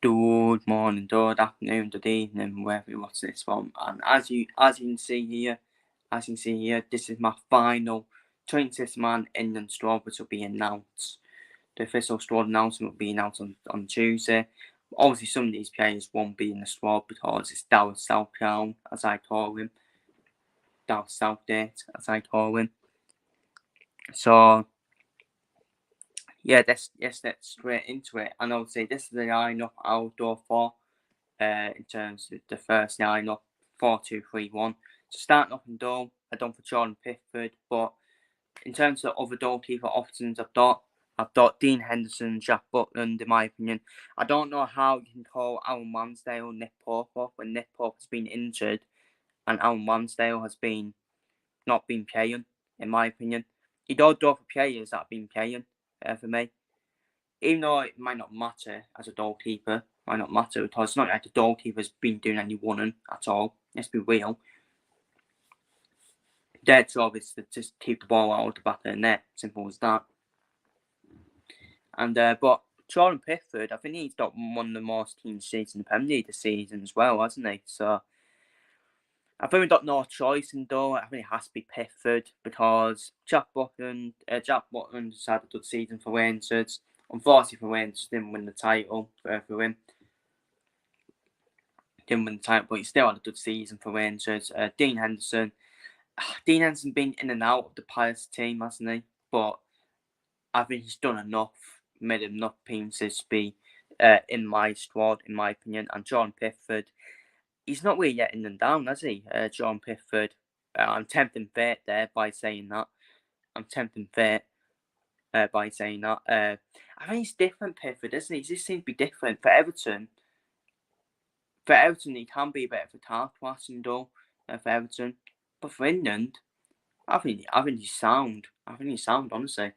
Good morning, good afternoon, good evening, wherever you watch this from. And as you can see here, this is my final Train System Man England squad, which will be announced. The official squad announcement will be announced on Tuesday. Obviously, some of these players won't be in the squad because it's Dallas Southdown, as I call him. Dallas Southgate, as I call him. So yeah, let's get straight into it. And I would say this is the lineup I'll go for. In terms of the first lineup, 4-2-3-1. So starting off in goal, I done for Jordan Pickford, but in terms of other goalkeeper options, I've got Dean Henderson, Jack Butland, in my opinion. I don't know how you can call Aaron Ramsdale Nick Pope off when Nick Pope has been injured and Aaron Ramsdale has not been playing, in my opinion. You don't go for players that have been playing for me. Even though it might not matter as a goalkeeper, might not matter because it's not like the goalkeeper's been doing any running at all. Let's be real. Their job is to just keep the ball out of the back of the net. Simple as that. And but Jordan Pickford, I think he's got one of the most clean sheets in the Premier League this season as well, hasn't he? So I think we've got no choice in goal. I think it has to be Pickford because Jack Butland has had a good season for Rangers. Unfortunately for Rangers, didn't win the title for him. Didn't win the title, but he still had a good season for Rangers. Dean Henderson been in and out of the Palace team, hasn't he? But I think he's done enough, made enough appearances to be in my squad, in my opinion. And Jordan Pickford, he's not really getting them down, has he? Jordan Pickford. I'm tempting fate there by saying that. I think he's different, Pickford, isn't he? He just seems to be different. For Everton, he can be a bit of a car class in goal for Everton. But for England, I think he's sound. Honestly.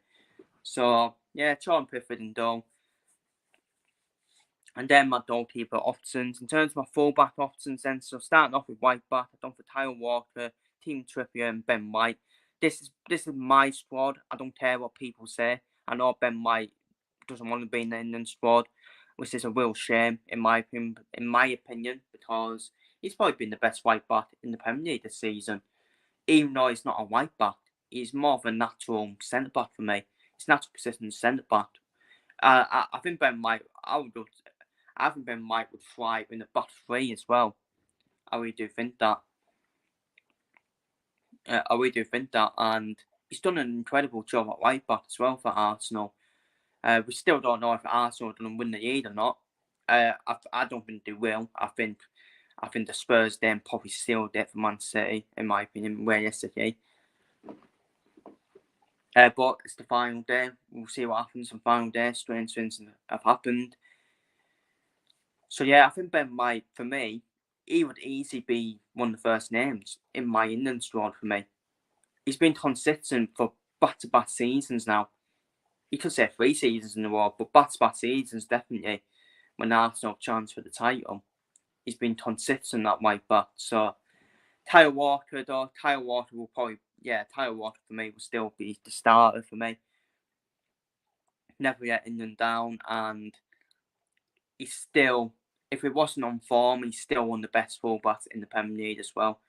So, yeah, Jordan Pickford in goal. And then my goalkeeper options. In terms of my fullback options then, so starting off with right back, I've done for Kyle Walker, Team Trippier and Ben White. This is my squad. I don't care what people say. I know Ben White doesn't want to be in the England squad, which is a real shame in my opinion, because he's probably been the best right back in the Premier League this season. Even though he's not a right back, he's more of a natural centre back for me. He's natural position centre back. I think Ben White. I think Ben White would thrive in the back three as well. I really do think that. And he's done an incredible job at right back as well for Arsenal. We still don't know if Arsenal are going to win the league or not. I don't think they will. I think the Spurs then probably sealed it for Man City, in my opinion, realistically. But it's the final day. We'll see what happens on the final day. Strange things have happened. So yeah, I think Ben White, for me, he would easily be one of the first names in my England squad for me. He's been consistent for back-to-back seasons now. You could say 3 seasons in a row, but back-to-back seasons definitely when Arsenal have chance for the title. He's been consistent that right back. So Kyle Walker will probably, Kyle Walker for me will still be the starter for me. Never get England down, and he's still, if it wasn't on form, he's still one of the best fullbacks in the Premier League as well.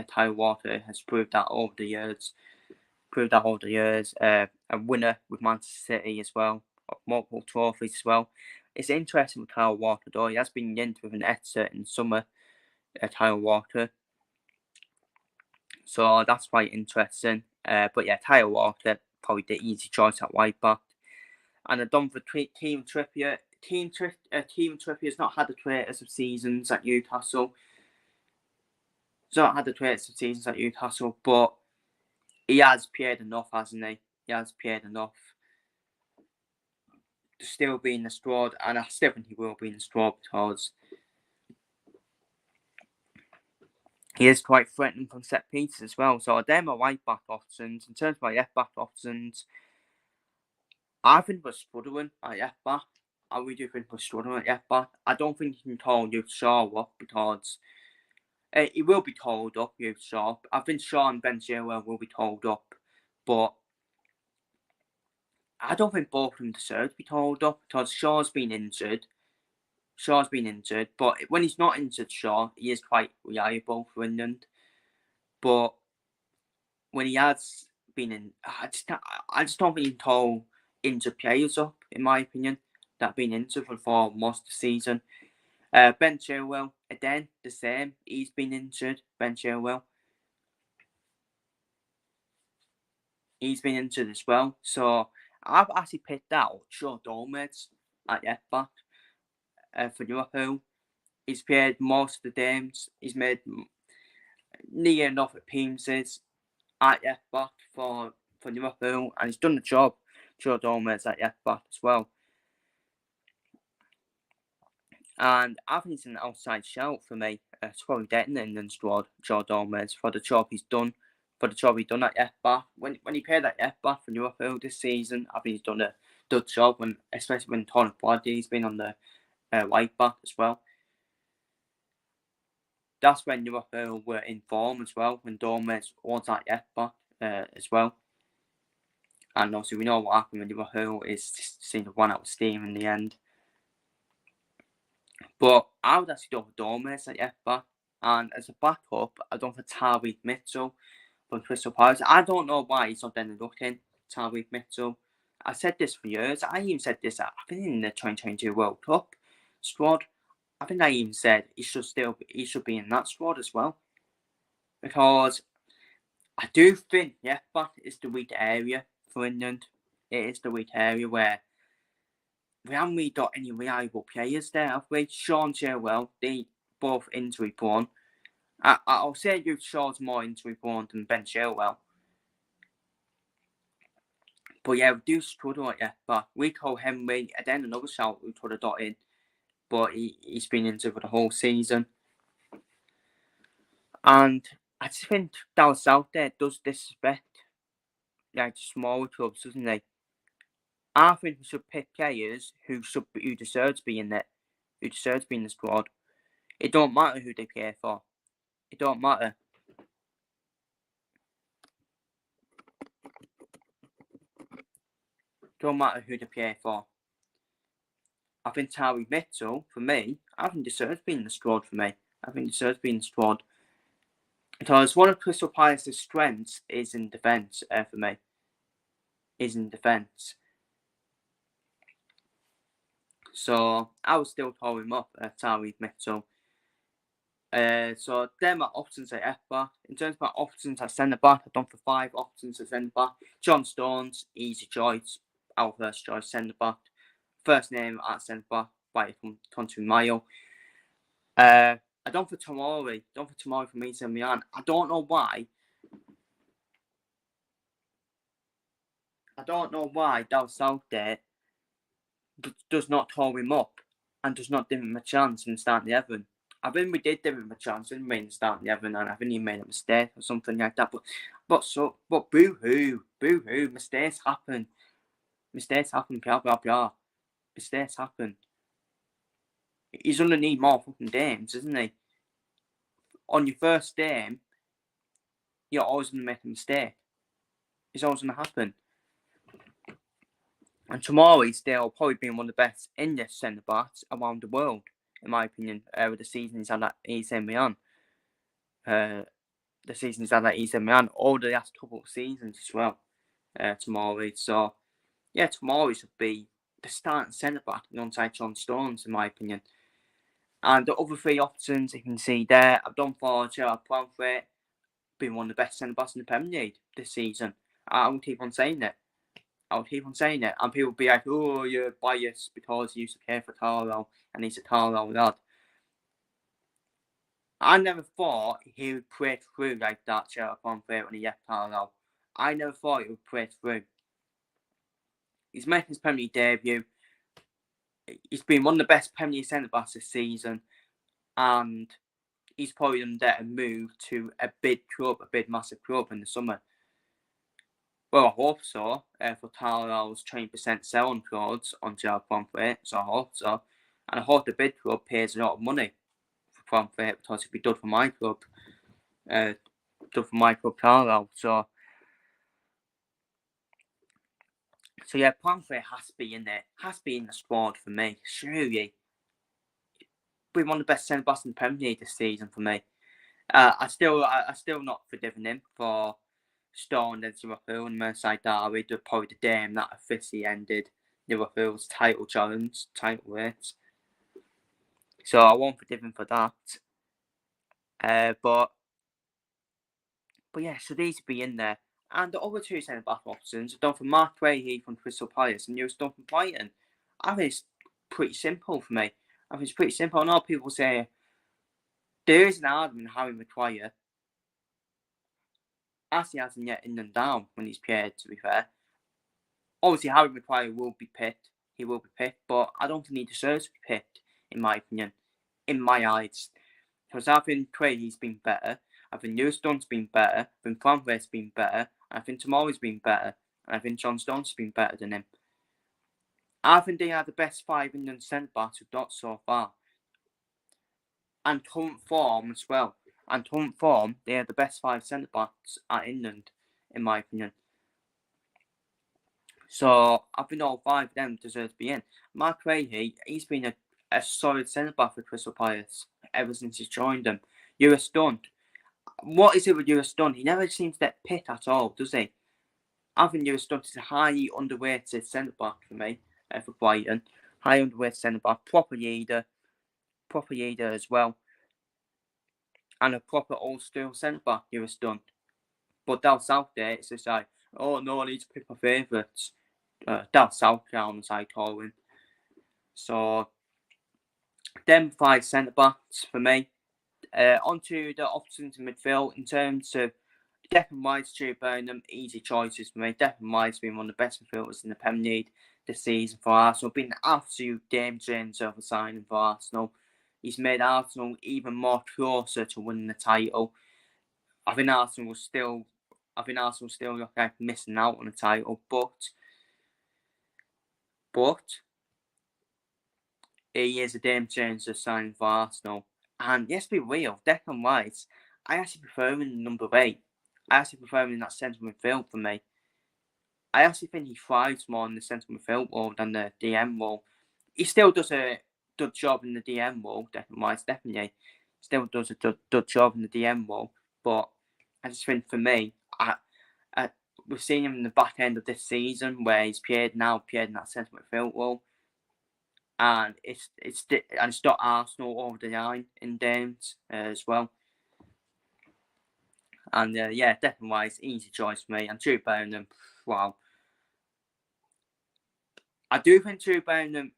Kyle Walker has proved that over the years. A winner with Manchester City as well, multiple trophies as well. It's interesting with Kyle Walker though. He has been linked with an Exeter in summer. Kyle Walker. So that's quite interesting. But yeah, Kyle Walker, probably the easy choice at right back. And I've done for Team Trippier. Team Trippier has not had the greatest of seasons at Newcastle. But he has played enough, hasn't he? He has played enough to still be in the squad, and I still think he will be in the squad because he is quite threatening from set pieces as well. So they're my right back options. In terms of my left back options, I think we're struggling at left back. I really do think we're struggling at left back. I don't think you can call Luke Shaw up because he will be called up, Luke Shaw. I think Shaw and Ben Chilwell will be called up, but I don't think both of them deserve to be called up because Shaw's been injured. Shaw's been injured, but when he's not injured, Shaw, he is quite reliable for England. But when he has been in, I just don't think he can call injured players up, in my opinion, that have been injured for most of the season. Ben Chilwell, again, the same. He's been injured, Ben Chilwell. He's been injured as well. So I've actually picked out Joe Gomez at left back for Liverpool. He's played most of the games. He's made near enough appearances at left back for Liverpool, and he's done the job. Joe Gomez at left back as well. And I think it's an outside shout for me. It's probably getting in England squad, Joe Gomez, for the job he's done. For the job he's done at left back. When he played at left back for Liverpool this season, I think he's done a good job, especially when Tony Bradley's been on the right back as well. That's when Liverpool were in form as well, when Gomez was at left back as well. And obviously we know what happened with Liverpool is seemed to run out of steam in the end. But I would actually go for Gomez at left back. And as a backup, I'd go for Tyreek Mitchell from Crystal Palace. I don't know why he's not then looking, Tyreek Mitchell. I said this for years. I even said this, I think, in the 2022 World Cup squad. I think I even said he should be in that squad as well. Because I do think left back is the weak area for England. It is the weak area where we haven't really got any reliable players there, have we? Sean Chilwell, they both injury prone. I'll say Shaw's more injury prone than Ben Chilwell. But yeah, we do struggle at left back. Rico Henry, again, another shout we could have got in, but he's been injured for the whole season. And I just think down south there does disrespect like smaller clubs, doesn't they? I think we should pick players who deserve to be in there, who deserve to be in the squad. It don't matter who they play for. It don't matter. Don't matter who they play for. I think Tyreek Mitchell, for me, I think deserves to be in the squad for me. I think deserves to be in the squad. Because one of Crystal Palace's strengths is in defence for me. Is in defence. So I would still call him up, Tyreek Mitchell. So they're my options at left back. In terms of my options at centre back, I've done for 5 options at centre back. John Stones, easy choice. Our first choice centre back. First name at centre back by Country Mile. I done for Tomori. Done for Tomori from Inter Milan. I don't know why. Down south there does not call him up and does not give him a chance in starting 11. I think we did give him a chance in starting 11, and I think he made a mistake or something like that. But boo-hoo, mistakes happen. Blah, blah, blah. Mistakes happen. He's going to need more fucking games, isn't he? On your first game, you're always going to make a mistake. It's always going to happen. And Tomori's still probably been one of the best English centre-backs around the world, in my opinion, with the season he's had at AC Milan. The season he's had at AC Milan, over the last couple of seasons as well, Tomori. So, yeah, Tomori should be the starting centre-back alongside John Stones, in my opinion. And the other 3 options you can see there, I've done for Gerard Branthwaite, been one of the best centre-backs in the Premier League this season. I will keep on saying it. And people will be like, oh, you're biased because you used to play for Carlo and he's a Carlo lad. I never thought he would break through like that, Gerard Branthwaite, when he left Carlo. I never thought he would break through. He's making his Premier League debut. He's been one of the best Premier League centre-backs this season, and he's probably done that and move to a big massive club in the summer. Well, I hope so, for Carlo's 20% selling clause on Gerard Branthwaite, so I hope so. And I hope the bid club pays a lot of money for Branthwaite because it'd be good for my club. Carlo. So yeah, Branthwaite has to be in there. Has to be in the squad for me, surely. be one of the best centre backs in the Premier League this season for me. I still not forgiving him for Stone against Liverpool and Merseyside derby. Probably the game that officially ended Liverpool's title race. So I won't forgive him for that. But yeah, so these would be in there. And the other two centre back options are done for Mark Guehi from Crystal Palace and Lewis Dunn from Brighton. I think it's pretty simple for me. I think it's pretty simple. I know people say there is an argument Harry Maguire actually hasn't yet in and down when he's paired, to be fair. Obviously, Harry Maguire will be picked. He will be picked, but I don't think he deserves to be picked, in my opinion, in my eyes. Because I think Guehi's been better. I think Lewis Dunn's been better. I think Conway's been better. I think Tomori's been better. And I think John Stones has been better than him. I think they are the best 5 England centre backs we've got so far. And current form as well. And current form, they are the best 5 centre backs at England, in my opinion. So I think all 5 of them deserve to be in. Mark Guehi, he's been a solid centre back for Crystal Palace ever since he's joined them. Lewis Dunn. What is it with Lewis Dunn? He never seems to get picked at all, does he? I think Lewis Dunn is a highly underrated centre back for me, for Brighton. High underrated centre back, proper leader as well. And a proper old school centre back, Lewis Dunn. But down south there, it's just like, oh no, I need to pick my favourites. Down south, as I call him. So, them 5 centre backs for me. Onto the options in midfield in terms of Declan Rice, Stuart Burnham, easy choices for me. Declan Rice being one of the best midfielders in the Premier League this season for Arsenal. Been an absolute game changer of a signing for Arsenal. He's made Arsenal even more closer to winning the title. I think Arsenal still look like missing out on the title, but he is a game changer signing for Arsenal. And let's be real, Declan Rice, I actually prefer him in number 8. I actually prefer him in that centre midfield for me. I actually think he thrives more in the centre midfield role than the DM role. He still does a good job in the DM role, Declan Rice, definitely. Still does a good job in the DM role. But I just think for me, we've seen him in the back end of this season where he's paired in that centre midfield role. And it's got Arsenal over the line in games as well. And yeah, Declan Rice, easy choice for me. And Stuart Burnham, wow. I do think Stuart Burnham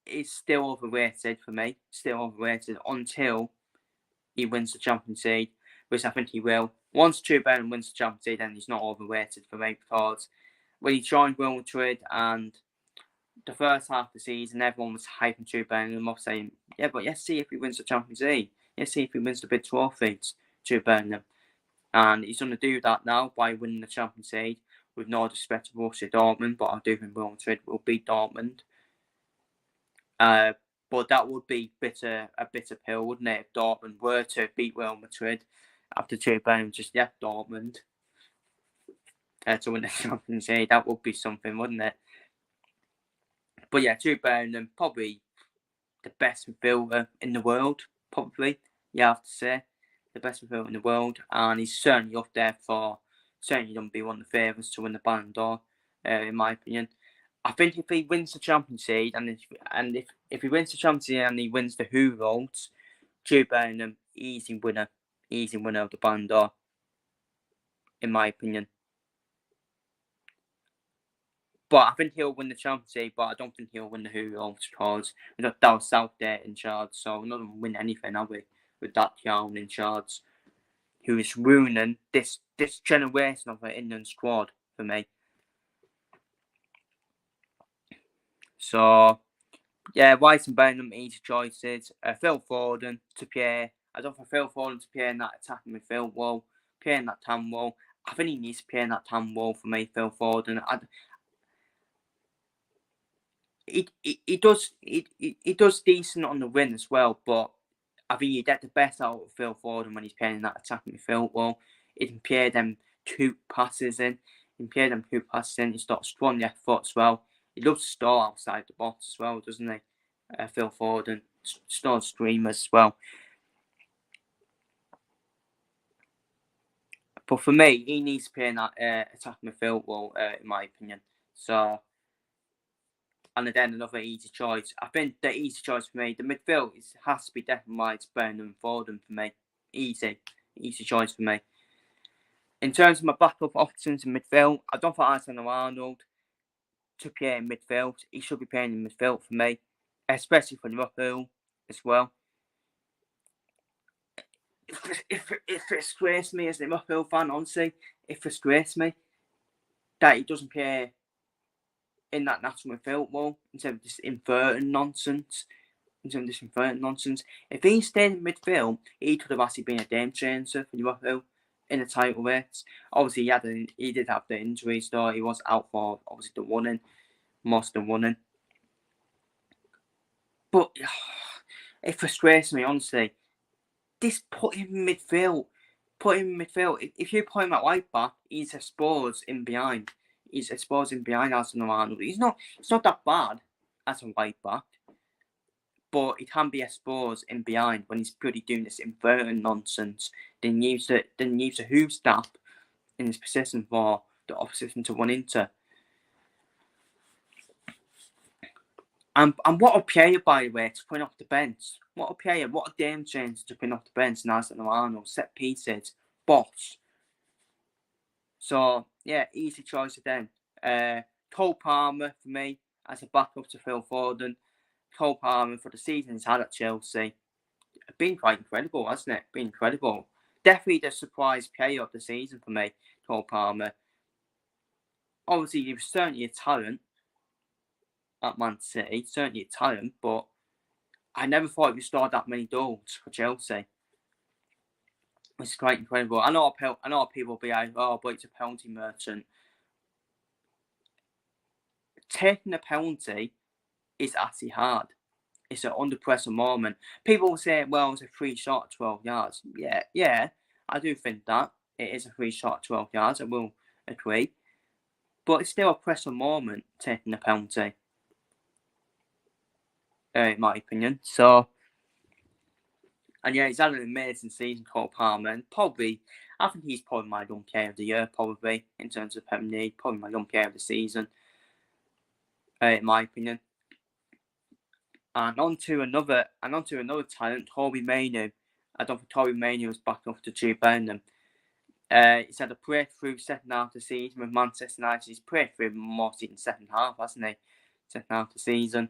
is still overrated for me. Still overrated until he wins the Champions League, which I think he will. Once Stuart Burnham wins the Champions League, then he's not overrated for me because when he joined Real Madrid and the first half of the season, everyone was hyping Stuart Burnham up, saying, yeah, but let's see if he wins the Champions League. Let's see if he wins the big trophies, Stuart Burnham. And he's going to do that now by winning the Champions League, with no disrespect to Borussia Dortmund, but I do think Real Madrid will beat Dortmund. But that would be a bitter pill, wouldn't it, if Dortmund were to beat Real Madrid after Stuart Burnham just left Dortmund to win the Champions League. That would be something, wouldn't it? But yeah, Stuart Burnham, probably the best midfielder in the world, probably, you have to say. The best midfielder in the world, and he's certainly up there certainly going to be one of the favourites to win the Ballon d'Or, in my opinion. I think if he wins the Champions League, and if he wins the Champions League and he wins the Who votes, Stuart Burnham, easy winner of the Ballon d'Or, in my opinion. But I think he'll win the Champions League, but I don't think he'll win the Who votes because we've got Dow South there in charge, so we're not going to win anything, are we, with that clown in charge, who is ruining this generation of the England squad for me. So, yeah, Rice and Burnham, easy choices. Phil Foden to play. I don't think Phil Foden to play in that attacking midfield role, play in that TAM role. I think he needs to play in that TAM role for me, Phil Foden. He does decent on the win as well, but I think you get the best out of Phil Foden when he's playing in that attacking midfield role. He can play them 2 passes in. He's got a strong left foot as well. He loves to start outside the box as well, doesn't he? Phil Foden, Stone streamers as well. But for me, he needs to play in that attacking midfield role, in my opinion. So, and then another easy choice. I think the easy choice for me, the midfield has to be Declan Rice, Brendan Foden for me. Easy choice for me. In terms of my backup options in midfield, I don't think Alexander-Arnold to play in midfield. He should be playing in midfield for me, especially for Liverpool as well. It frustrates me as a Liverpool fan, honestly. It frustrates me that he doesn't play in that national midfield role instead of this inverted nonsense. If he stayed in midfield, he could have actually been a game changer for Liverpool in the title race. Obviously, he did have the injuries, though. He was out for obviously the running, most of the running. But it frustrates me, honestly. Put him in midfield. If you put him at right back, he's exposed in behind. Arsenal-Arnold. He's not that bad as a right back, but he can be exposed in behind when he's purely doing this inverted nonsense. Then use the hoop stop in his position for the opposition to run into. And what a player, by the way, to put off the bench. What a player, what a game changer to put off the bench. Arsenal-Arnold, set pieces, boss. So, yeah, easy choice then. Cole Palmer for me as a backup to Phil Foden. Cole Palmer for the season he's had at Chelsea. Been quite incredible, hasn't it? Been incredible. Definitely the surprise player of the season for me, Cole Palmer. Obviously, he was certainly a talent at Man City, certainly a talent, but I never thought he would score that many goals for Chelsea. It's quite incredible. I know people will be like, oh, but it's a penalty merchant. Taking a penalty is actually hard. It's an under pressure moment. People will say, well, it's a free shot at 12 yards. Yeah, I do think that. It is a free shot at 12 yards, I will agree. But it's still a pressure moment, taking a penalty, in my opinion. So, and yeah, he's had an amazing season, Cole Palmer. And I think he's probably my young player of the year, probably, in terms of Premier League. Probably my young player of the season, in my opinion. And on to another talent, Toby Mainoo. I don't think Toby Mainoo was back off to Jude Bellingham. He's had a breakthrough second half of the season with Manchester United. He's breakthrough more in the second half, hasn't he? Second half of the season.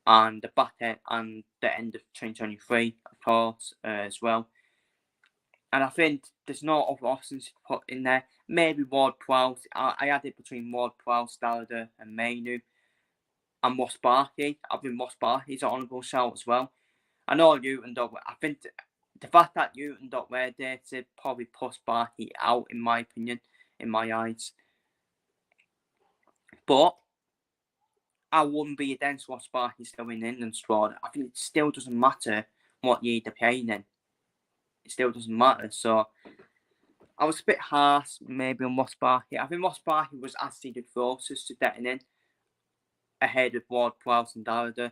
And the back end and the end of 2023, of course, as well. And I think there's no other options to put in there. Maybe Ward-Prowse. I had it between Ward-Prowse, Gallagher and Mainoo. And Ross Barkley. I think Ross Barkley's an honourable shout as well. I know Newton Dog. I think the fact that Newton Dog were there to probably push Barkley out, in my opinion, in my eyes. But I wouldn't be against Ross Barkley still in the England squad. I think it still doesn't matter what year they're playing in. It still doesn't matter. So I was a bit harsh maybe on Ross Barkley. I think Ross Barkley was actually the closest to getting in ahead of Ward-Prowse and Gallagher.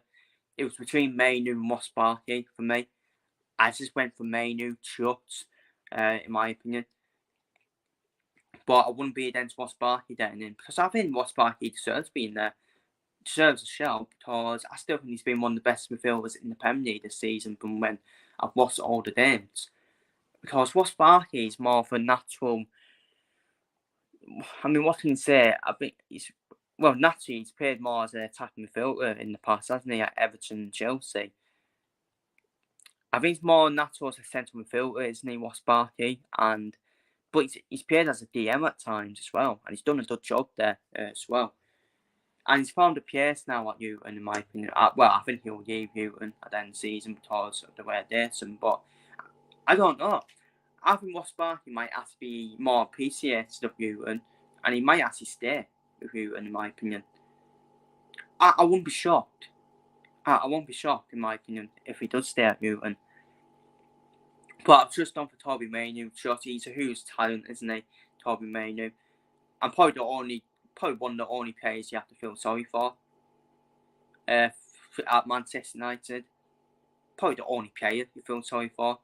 It was between Mainoo and Ross Barkley for me. I just went for Mainoo shots, in my opinion. But I wouldn't be against Ross Barkley getting in because I think Ross Barkley deserves being there. Deserves a shout because I still think he's been one of the best midfielders in the Premier League this season from when I've watched all the games. Because Ross Barkley is more of a natural. I mean, what can you say? I think naturally he's played more as an attacking midfielder in the past, hasn't he, at Everton and Chelsea. I think he's more natural as a central midfielder, isn't he, Ross Barkley? But he's played as a DM at times as well, and he's done a good job there as well. And he's found a place now at Luton, in my opinion. I think he'll leave Luton at the end of the season because of the way they're dating, but I don't know. I think Ross Barkley might actually be more appreciated of Luton, and he might actually stay with Luton, in my opinion. I wouldn't be shocked. I won't be shocked, in my opinion, if he does stay at Luton. But I've just gone for Toby Mainoo. He's a huge talent, isn't he? Toby Mainoo. And probably one of the only players you have to feel sorry for. at Manchester United. Probably the only player you feel sorry for.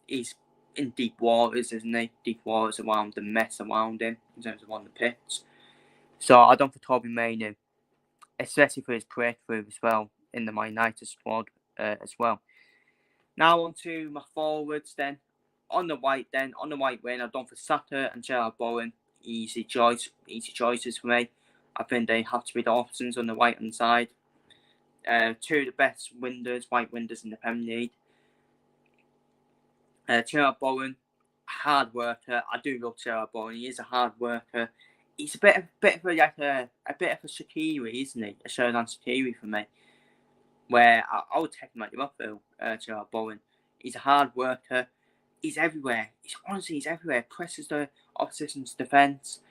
He's in deep waters, isn't he? Deep waters around the mess around him in terms of on the pitch. So I don't think Toby Mainoo, especially for his breakthrough as well in the Man United squad as well. Now on to my forwards then. On the white wing, I've done for Saka and Gerard Bowen. Easy choices for me. I think they have to be the options on the right hand side. Two of the best white wingers in the Premier League. Gerard Bowen, hard worker. I do love Gerard Bowen. He is a hard worker. He's a bit of a Shaqiri, isn't he? A Sheridan Shaqiri for me. Where I would take him at Liverpool, Gerard Bowen. He's a hard worker. He's everywhere. He's everywhere. Presses the opposition's defence.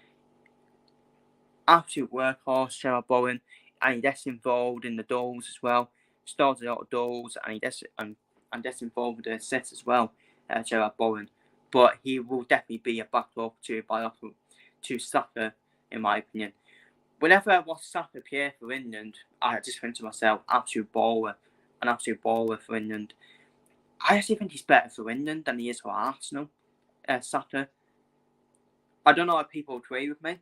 Absolute workhorse, Gerard Bowen. And he gets involved in the goals as well. Starts a lot of goals and he gets involved with the assists as well, Gerard Bowen. But he will definitely be a backup to Saka, in my opinion. Whenever I watch Saka play for England, I just think to myself, an absolute baller for England. I actually think he's better for England than he is for Arsenal, Saka. I don't know if people agree with me.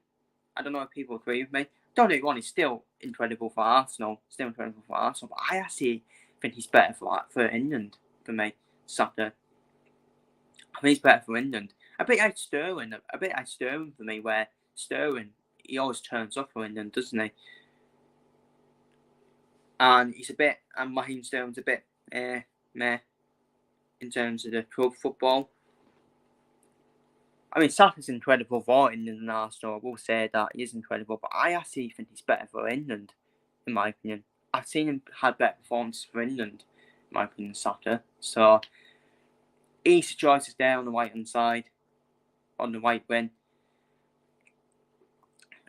Don't get me wrong, he's still incredible for Arsenal. But I actually think he's better for England, for me, Saka. I think he's better for England. A bit like Sterling for me, where Sterling, he always turns up for England, doesn't he? And Raheem Sterling's a bit meh in terms of the club football. I mean, Saka's incredible for England and Arsenal. I will say that he is incredible, but I actually think he's better for England, in my opinion. I've seen him have better performances for England, in my opinion, Saka. So, easy choices there on the right hand side, on the right wing.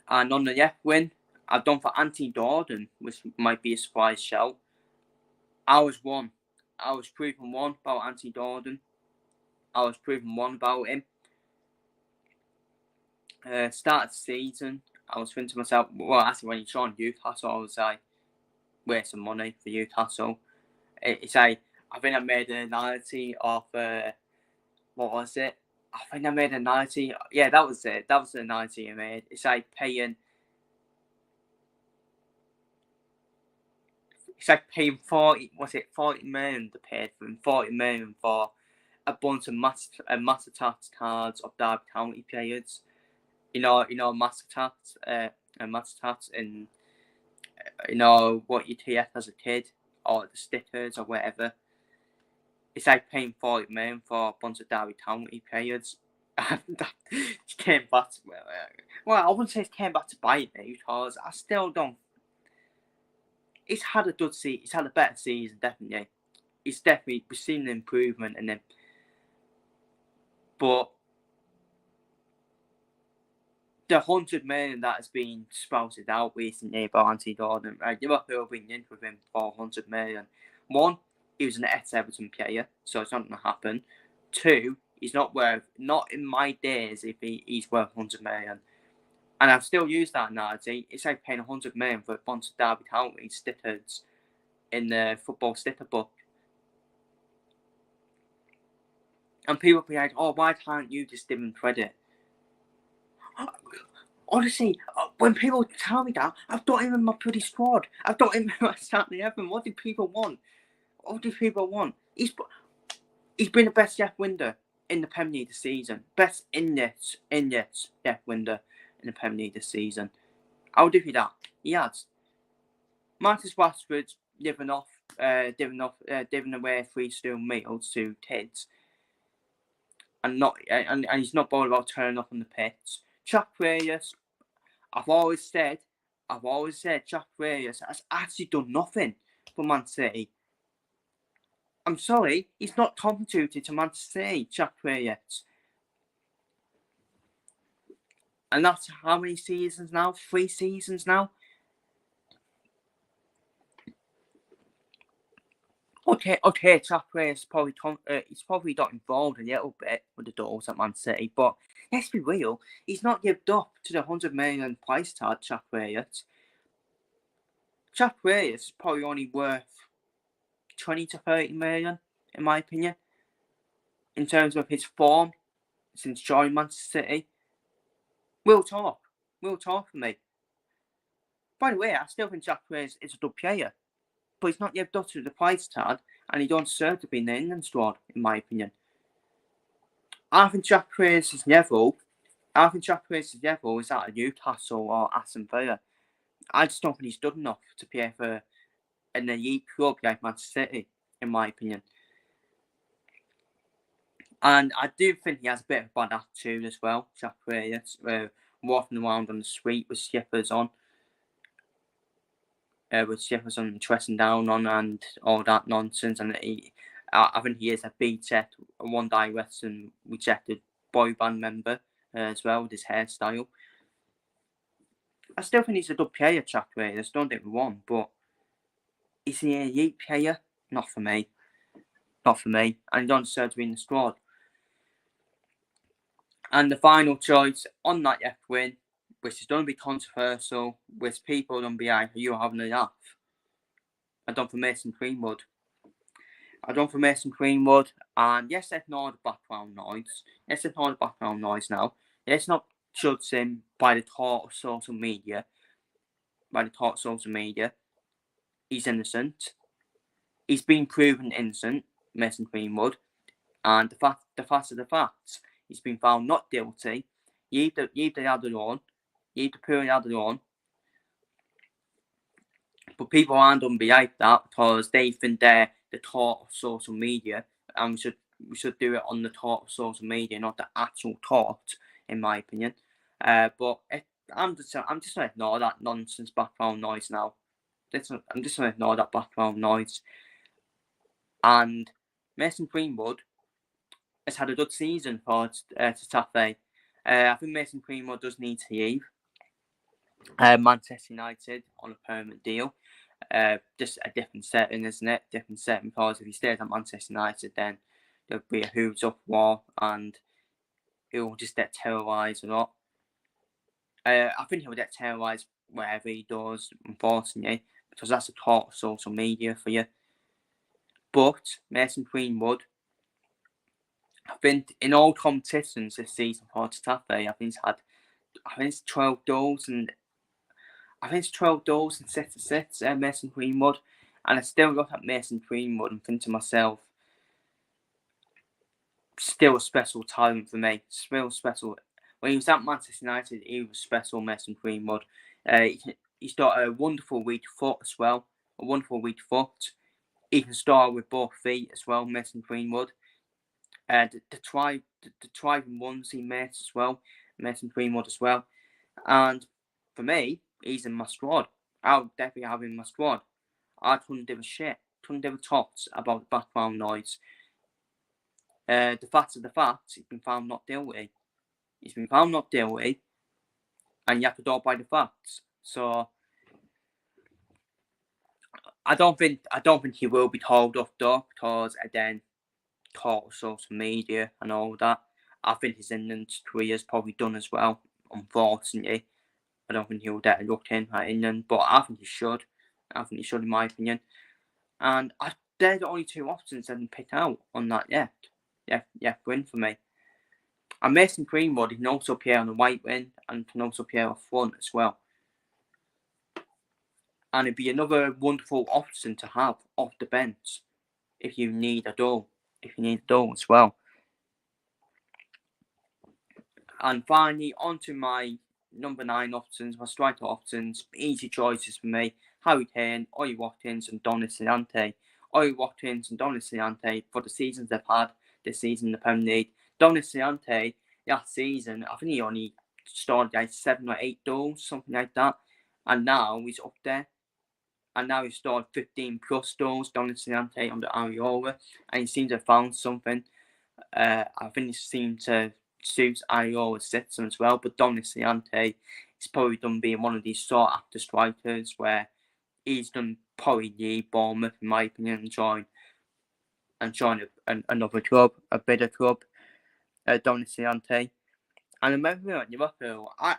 And on the left wing, I've done for Anthony Gordon, which might be a surprise shout. I was proven one about Anthony Gordon. I was proven one about him. Start of the season, I was thinking to myself, well, actually, when you joined Newcastle, I was like, waste some money for Newcastle. It's like, I think I made an analogy of, what was it? I think I made an analogy. Yeah, that was it. That was the analogy I made. It's like paying 40 million to pay for him, 40 million for a bunch of Mastercard cards of Derby County players. You know, Mastercard, and you know what you TF as a kid, or the stickers or whatever. It's like paying 40 million for a bunch of Derby County players. It came back to, well, I wouldn't say it came back to bite me, because I still don't. He's had a good season. He's had a better season, definitely. We've seen an improvement in him. But the 100 million that has been spouted out recently by Anthony Gordon, Liverpool have been in with him for 100 million. One, he was an ex-Everton player, so it's not going to happen. Two, he's not in my days if he's worth 100 million. And I've still used that analogy. It's like paying 100 million for a bunch of Derby County stickers in the football sticker book. And people be like, oh, why can't you just give him credit? Honestly, when people tell me that, I've got him in my bloody squad. I've got him in my starting 11. What do people want? He's been the best left winger in the Premier League this season. Best in this left winger in the Premier League this season. I'll give you that. He has. Marcus Rashford's giving away free school meals to kids, and he's not bothered about turning up on the pitch. Jack Grealish, I've always said Jack Grealish has actually done nothing for Man City. I'm sorry, he's not contributed to Man City, Jack Grealish. And that's how many seasons now? 3 seasons now? Okay, Jack Grealish he's probably got involved a little bit with the goals at Man City, but let's be real, he's not lived up to the 100 million price tag, Jack Grealish. Jack Grealish is probably only worth 20 to 30 million, in my opinion, in terms of his form since joining Manchester City. We'll talk for me. By the way, I still think Jack Grealish is a good player, but he's not yet up to the price tag, and he don't deserve to be in the England squad, in my opinion. I think Jack Grealish's level is at Newcastle or Aston Villa. I just don't think he's good enough to play for an elite club like Manchester City, in my opinion. And I do think he has a bit of a bad attitude as well, Jack Grealish, walking around on the street with slippers on. With Jefferson dressing down on and all that nonsense, and I think he is a BTEC, One Direction rejected boy band member as well with his hairstyle. I still think he's a good player, Jack Grealish, don't get me wrong, but is he an elite player? Not for me, and he don't deserve to be in the squad. And the final choice on that left wing, which is going to be controversial, which people are going to be like, are you having a laugh? I done for Mason Greenwood. And yes, ignore the background noise. Now. Let's not judge him by the talk of social media. He's innocent. He's been proven innocent, Mason Greenwood. And the facts are the facts. He's been found not guilty. Leave the lad alone. Leave the poor lad alone. But people aren't going to be like that because they think they're the talk of social media, and we should do it on the talk of social media, not the actual talk, in my opinion. But I'm just going to ignore that nonsense background noise now. I'm just going to ignore that background noise. And Mason Greenwood has had a good season for Getafe. I think Mason Greenwood does need to leave Manchester United on a permanent deal. Just a different setting, isn't it? Different setting, because if he stays at Manchester United, then there'll be a hooves up war and he'll just get terrorised a lot. I think he'll get terrorised wherever he does, unfortunately, because that's the talk of social media for you. But Mason Greenwood, I think in all competitions this season for Getafe, I think it's 12 goals and 6 assists, Mason Greenwood. And I still look at Mason Greenwood and think to myself, still a special talent for me. Still special. When he was at Manchester United, he was special, Mason Greenwood. He's got a wonderful weak foot as well. He can start with both feet as well, Mason Greenwood. The driving ones he makes as well, Mason Greenwood as well. And for me, he's in my squad. I'll definitely have him in my squad. I couldn't give a shit. Couldn't give a toss about the background noise. The facts are the facts. He's been found not guilty. And you have to go by the facts. So I don't think he will be told off though, because again, talk of social media and all that. I think his England career is probably done as well, unfortunately. I don't think he'll get a look in at England, but I think he should. In my opinion. And they're the only two options that I can pick out on that win for me. And Mason Greenwood, he can also play on the right wing and can also play up front as well. And it'd be another wonderful option to have off the bench if you need a goal. As well. And finally, onto my number 9 options, my striker options. Easy choices for me. Harry Kane, Ollie Watkins and Dominic Solanke. Ollie Watkins and Dominic Solanke for the seasons they've had this season in the Premier League. Dominic Solanke, last season, I think he only started like 7 or 8 goals, something like that. And now he's up there. And now he's scored 15 plus goals, Dominic Solanke under Areola. And he seems to have found something. I think he seemed to suit Areola's system as well. But Dominic Solanke is probably done being one of these sought after strikers where he's done probably leave Bournemouth, in my opinion, and join another club, a bigger club, Dominic Solanke. And I remember at Liverpool, I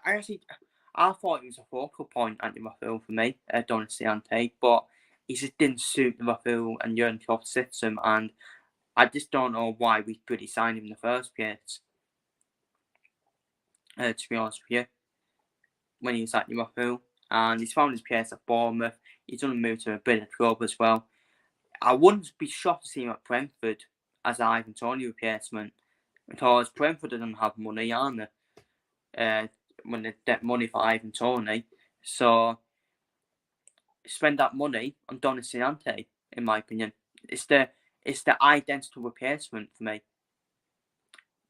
I thought he was a focal point at Liverpool for me, Don Ciante, but he just didn't suit Liverpool and Jurgen Klopp's system, and I just don't know why we could sign him in the first place. To be honest with you, when he was at Liverpool, and he's found his place at Bournemouth. He's done a move to a bit of club as well. I wouldn't be shocked to see him at Brentford as an Ivan Toney replacement, because Brentford don't have money, aren't they? When they get money for Ivan Toney, so spend that money on Don Ciante, in my opinion. It's the identical replacement for me.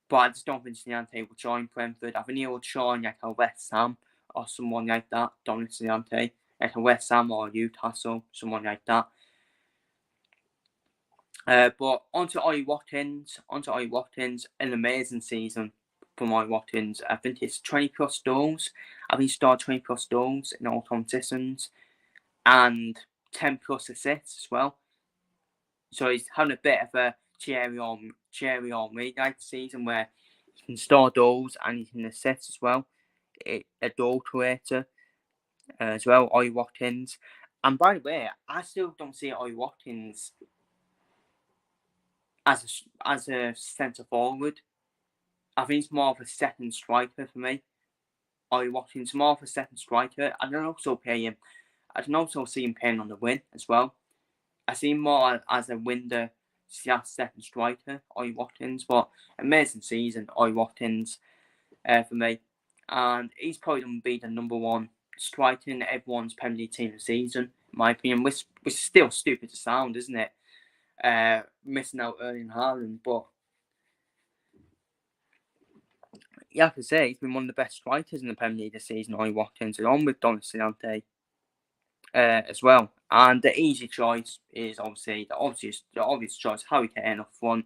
But I just don't think Ciante will join Brentford. I think he will join like a West Ham or someone like that, Don Ciante, like a West Ham or Newcastle, someone like that. But onto Ollie Watkins, an amazing season from Ollie Watkins. I think it's 20 plus goals. I think he scored 20 plus goals in all competitions and 10 plus assists as well. So he's having a bit of a cherry on me like season where he can score goals and he can assist as well. A goal creator as well, Ollie Watkins. And by the way, I still don't see Ollie Watkins as a centre forward. I think he's more of a second striker for me. Ollie Watkins more of a second striker. I can also see him playing on the wing as well. I see him more as a winger, second striker, Ollie Watkins. But amazing season, Ollie Watkins, for me. And he's probably going to be the number one striker in everyone's Premier League team this season, in my opinion. Which is still stupid to sound, isn't it? Missing out Erling Haaland, but you have to say he's been one of the best strikers in the Premier League this season, Ollie Watkins, along with Don Ciante as well. And the easy choice is obviously the obvious choice, Harry Kane up front.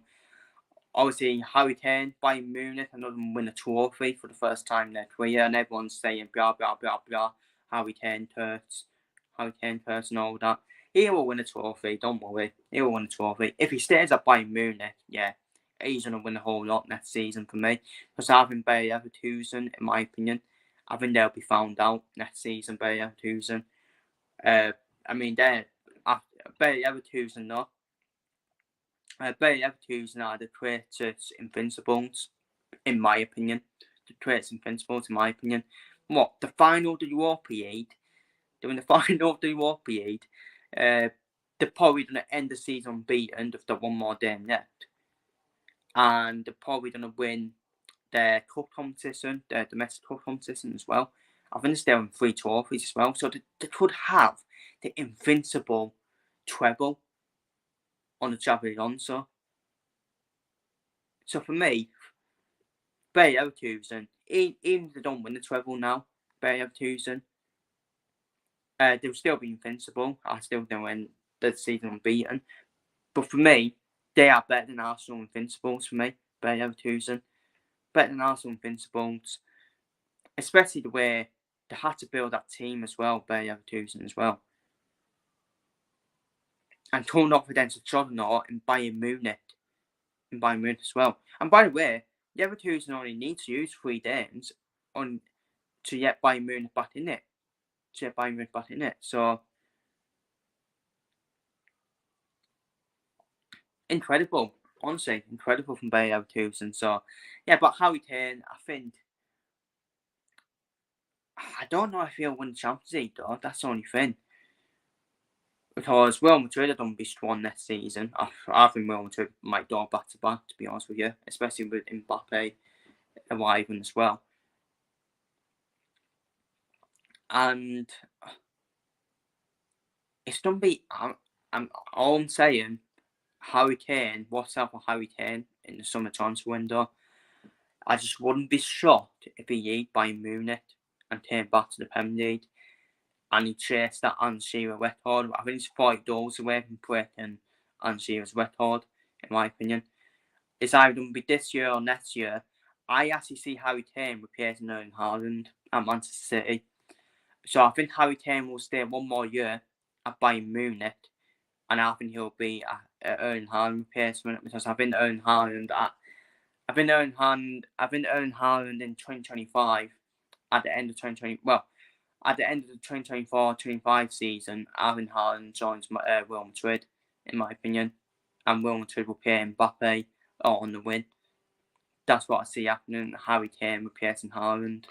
Obviously, Harry Kane, Bayern Munich, another win a trophy for the first time in their career, and everyone's saying blah blah blah blah. Harry Kane hurts, and all that. He will win a trophy, don't worry. He will win a trophy. If he stays at Bayern Munich, yeah, he's going to win a whole lot next season for me. Because I think Bayer Leverkusen, in my opinion, I think they'll be found out next season, Bayer Leverkusen. I mean, Bayer Leverkusen, no. Bayer Leverkusen are the greatest invincibles, in my opinion. What, the final of the Europa League? They're in the final of the Europa League. They're probably going to end the season unbeaten if they've one more game left. And they're probably going to win their cup competition, their domestic cup competition as well. I think they're in 3 trophies as well. So they could have the invincible treble on the Xabi Alonso. So for me, Bayer Leverkusen, even if they don't win the treble now, Bayer Leverkusen, they'll still be invincible. I still don't win the season unbeaten. But for me, they are better than Arsenal Invincibles for me, Bayer Leverkusen. Better than Arsenal Invincibles. Especially the way they had to build that team as well, Bayer Leverkusen as well. And coming off against a juggernaut in Bayern Munich. As well. And by the way, Leverkusen only need to use 3 games to get Bayern Munich back in it. So incredible. Honestly, incredible from Bayer Leverkusen. So yeah, but Harry Kane, I don't know if he'll win the Champions League though. That's the only thing. Because Real Madrid are going to be strong next season. I think Real Madrid might go back to back, to be honest with you, especially with Mbappe arriving as well. And it's going to be. All I'm saying, Harry Kane. What's up for Harry Kane in the summer transfer window? I just wouldn't be shocked if he left Bayern Munich and came back to the Premier League. And he chased that Alan Shearer record. I think he's 5 goals away from breaking Alan Shearer's record, in my opinion. It's either going to be this year or next year. I actually see Harry Kane replacing Erling Haaland at Manchester City. So I think Harry Kane will stay 1 more year at Bayern Munich, and I think he'll be an Erling Haaland replacement, because I think Erling Haaland in 2025, at the end of 2020, well, at the end of the 2024-25 season, Erling Haaland joins Real Madrid, in my opinion, and Real Madrid will pay Mbappe on the win. That's what I see happening. Harry Kane replacing Haaland,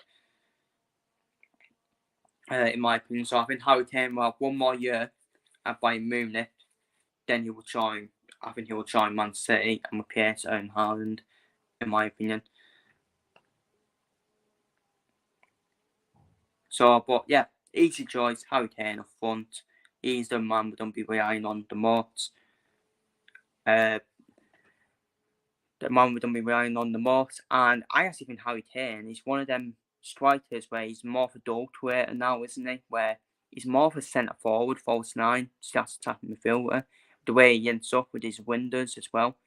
in my opinion. So I think Harry Kane will have one more year at Bayern Munich. Then he will join. I think he will join Man City and replace Erling Haaland, in my opinion. So, but yeah, easy choice. Harry Kane up front. He's the man we don't be relying on the most. The man we don't be relying on the most. And I actually think Harry Kane is one of them strikers where he's more of a dual creator now, isn't he? Where he's more of a centre forward, false nine, starts attacking midfielder. The way he ends up with his windows as well.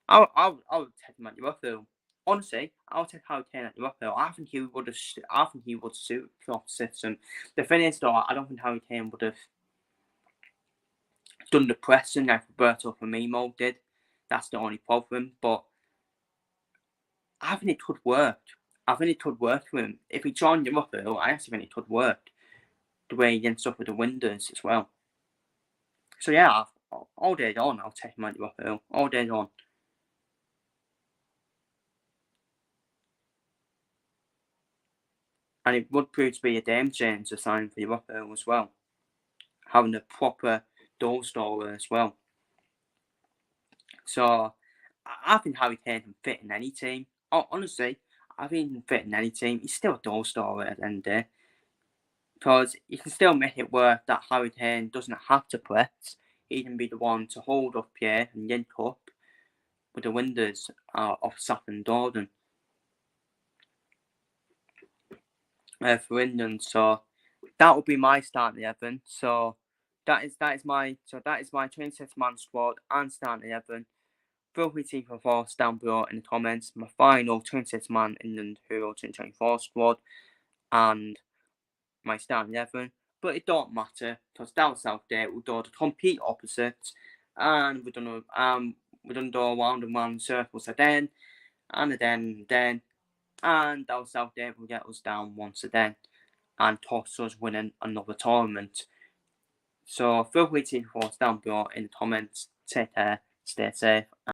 I would take him at Liverpool. Honestly, I would take Harry Kane at Liverpool. I think he would have. I think he would suit Klopp's system. The thing is, though, I don't think Harry Kane would have done the pressing like Roberto Firmino did. That's the only problem. But I think it could work. I think it could work for him. If he joined Liverpool, I actually think it could work. The way he ends up with the windows as well. So yeah, all day on, I'll take him at Liverpool. All day on. And it would prove to be a game changer sign for Liverpool as well. Having a proper goal scorer as well. So I think Harry Kane can fit in any team. Honestly, I think he can fit in any team. He's still a goal scorer at the end of the day. Because he can still make it work that Harry Kane doesn't have to press. He can be the one to hold up here and link up with the windows of Sap and Gordon. For England, so that would be my starting 11. So that is my 26-man squad and starting 11. Feel free to leave your thoughts down below in the comments. My final 26-man England Euro 2024 squad and my starting 11. But it don't matter because down south there we'll do the complete opposite, and we're gonna do round and round circles again, and then. And down south there will get us down once again and toss us winning another tournament. So feel free to leave your thoughts down below in the comments. Take care, stay safe.